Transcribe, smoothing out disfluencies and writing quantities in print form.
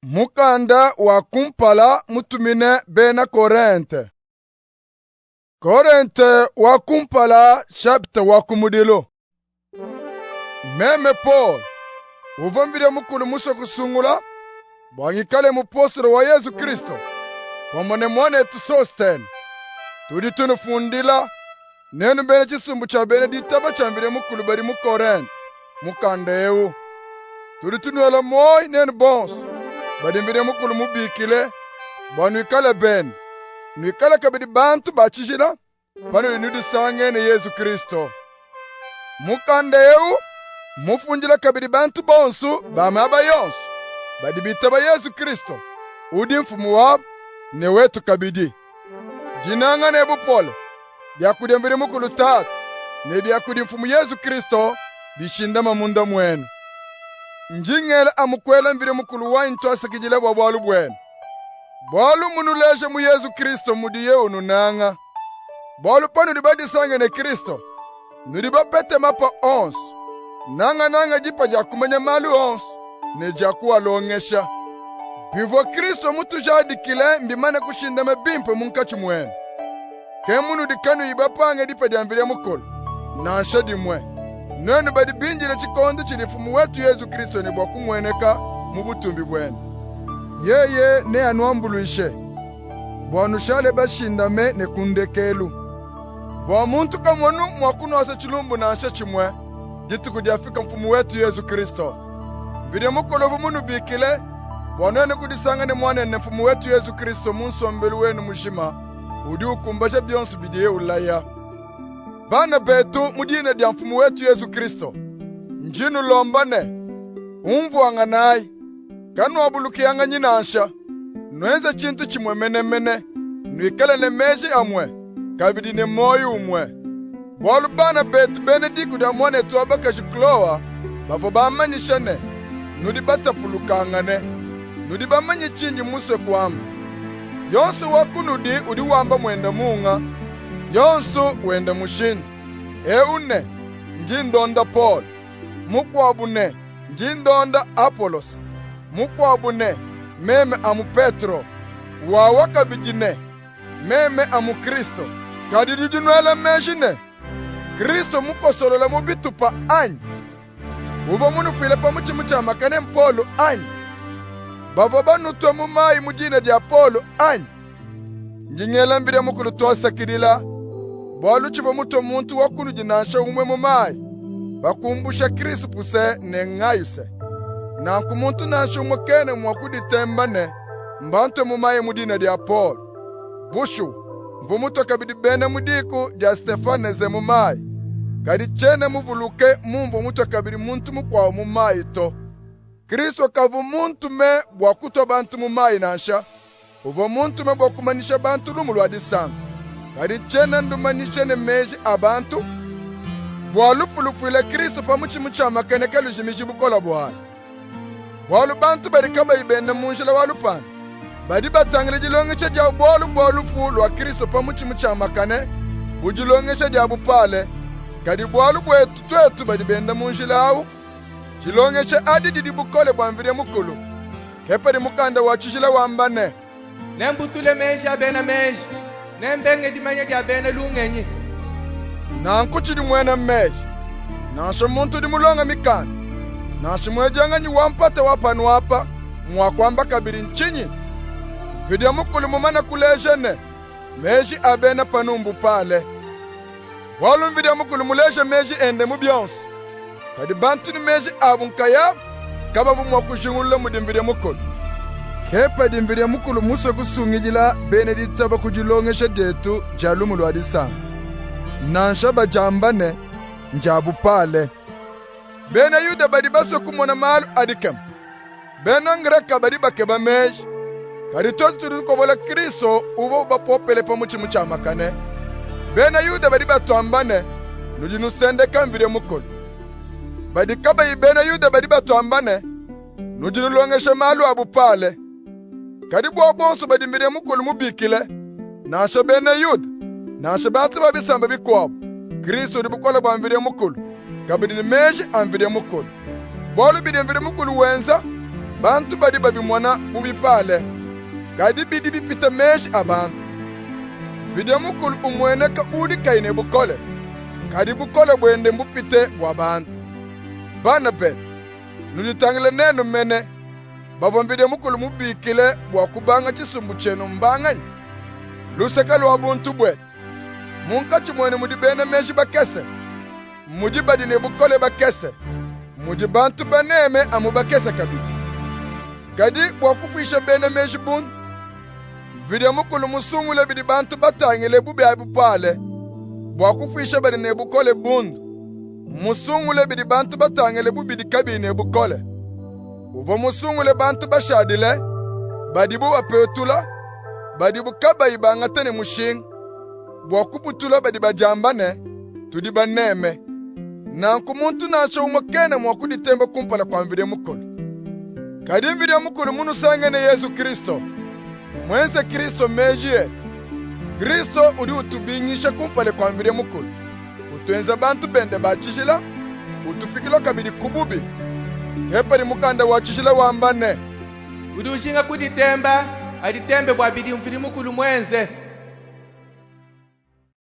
Mukanda wa kumpala mutumine bena Korente. Korente wa kumpala chapter wa kumudilo. Meme Paul, uvambire mukulu muso kusungula, bwangikale mupostolo wa Yesu Kristo, pamone mwane tu Sostene, tudi tunufundila, nenu bene chisumbu cha Benedita chambire mukulu bari mu Korente, mukandeu. Tudi tunuela moi nenu bonso, badimbire mukulu mubikile, bwanwikale ben, nwikale kabidi bantu bachijila, pano inudi sange ne Yesu Kristo. Mukandeu, mufunjila kabidi bantu bonsu, bamaba yonsu, badibita ba Yesu Kristo, udi mfumu wabu, ne wetu kabidi. Jinanga nebu pole, biakudembire mukulu tatu, ne biakudi mfumu Yesu Kristo, bishinda mamunda mwenu. Njingela amukwela mbire mukulu wa intwasa kijile bwa bwalu bwenu. Bwalu munuleje mu Yesu Kristo mudiye ununanga. Bwalu panu dibadi sange ne Kristo. Nudiba pete mapa onsu. Nanga jipa jakumanya malu onsu. Ne jakuwa longesha. Bivo Kristo mutu jadikile mbimane kushinda mebimpe munkachu mwenu. Kemunu dikanu ibapange dipa jambire mukulu. Nansha dimwe. Nenu badi binjile chikondo chili mfumu wetu Yesu Kristo ni bwakumweneka mubutumbi bwenu. Yeye ne anuambuluishe. Bwanushale bashindame ne kundekelu. Bwa muntu kamonu mwakunosa chilumbu na ansha chimwe. Jitu kudiafika mfumu wetu Yesu Kristo. Vide mukolo munu bikile. Bwanene kudisanga ne mwane ne mfumu wetu Yesu Kristo munsombelu wenu mushima. Udi ukumbasha bionsu bidiye ulaya. Bana betu mudine dia mfumu wetu Yesu Kristo. Njinu lombane. Umvu anganai. Kanu abuluki anga nyinansha. Nweze chintu chimwe mene. Nwikale ne meji amwe. Kabidi ne moyo umwe. Bwalu bana betu benediku dia mwane tuwabaka jiklowa. Bafo bamanyishane. Nudi bata pulukangane. Nudi bamanyi chinji muswe kwamu. Yonsu wakunudi udi wamba mwenda munga. Yonsu wende mushini. Eune, njindonda Paul. Mukwabune, njindonda Apollos. Mukwabune, meme amu Petro. Wawakabijine, meme amu Kristo. Kadididunwele mejine. Kristo mukosolola mubitupa anyi. Uva munu filepa muchimucha makane Mpolo anyi. Bava banutwe mumayi mujine dia Apolo anyi. Njingela mbire mukulu tosa kidila. Bwalu chiva muto muntu wakunu jinansha umwe mumayi. Bakumbusha Kristo puse ne ngayuse. Nanku muntu nansha umwe kene mwakudi tembane. Mbantwe mumayi mudina dia Paul. Bushu, mvu muto kabidi bene mudiku dia Stefane ze mumayi. Kadi chene muvuluke mumvu muto kabidi muntu mukwa mumayi to. Kristo kavu muntu me bwakuto bantu mumayi nansha. Uvo muntu me bwakumanisha bantu lumulu adisanga. Kadi chene ndumanishe ne meji abantu. Bwalu fulufule Kristo pamuchimucha makeneke lujimishi bukola bwala. Bwalu bantu barikaba ibende munjila walu pana. Badi batangile jilongesha dia bwalu fulu wa Kristo pamuchimucha makane. Bujilongesha dia bupale. Kadi bwalu bwetu twetu badi bende munjila au. Jilongesha adi didi bukole bwamvire mukulu. Kepa di mukanda wachijila wambane. Nembutule meji abena meji. Nembenge di manya di abena lungenyi. Nankuchi di mwene meji. Nansha muntu di mulonga mikani. Nansha mwejanga nyi wampate wapanu wapa. Mwakwamba kabiri nchinyi. Vidia mukulu mumana kulejene. Meji abena panumbu pale. Walu vidia mukulu muleje meji ende mubionsu. Kadi bantu ni meji abunkaya. Kababu mwakujungule mudimvidia mukulu. Kepa dimvidia mukulu muso kusungijila Benedita bakujilongesha detu jalumulu adisanga. Nansha bajambane njabu pale. Bena yuda badi baso kumona malu adikem. Bena ngreka badi bakeba meji. Kadi totu kubola Kristo uvo bapopele pamuchimucha makane. Bena yuda badi batuambane nujinusende kamvidia mukulu. Badi kaba ibena yuda badi batuambane nujinulongesha malu abu pale. Kadi bwa bonso badi mbire mukulu mubikile. Nasha bena yuda. Nasha bantu babisamba bikwabu. Kristo di bukola bambire mukulu. Kabidi ni meji ambire mukulu. Bolu bidi mbire mukulu wenza. bantu badi babimona bubipale kadi bidi bipita meshi abantu vide mukulu umwene ka udi kaine bukole kadi bukole bwende mbupite bwa bantu bana bet nulitangile neno mene bavombide mukulu mubikile bwa kubanga chisumbu chenu mbangani luseka lwa buntu bwetu munka chimwene mudi bene meshi bakese mudi badi ne bukole bakese mudi bantu baneme amu bakese kabiti kadi bwa kufisha bene meshi buntu vide mukulu musungule bidi bantu batangile bube abupale bwa kufisha badi ne bukole buntu musungule bidi bantu batangile bubidi kabine bukole uvo musungule bantu bashadile badi bu apetula badi bukaba ibangatene mushinga bwa kuputula badi bajambane tudi baneme nanku muntu nacho umakene mwakuditembe kumpala kwa mvide mukulu kadi mvide mukulu munu sangene Yesu Kristo mwense Kristo mejie Kristo udi utubingisha kumpale kwa mvide mukulu utuenza bantu bende bachishila utupikilo kabidi kububi hepari mukanda wachishila wambane udi ushinga kuditemba aditembe bwa bidi mvide mukulu mwenze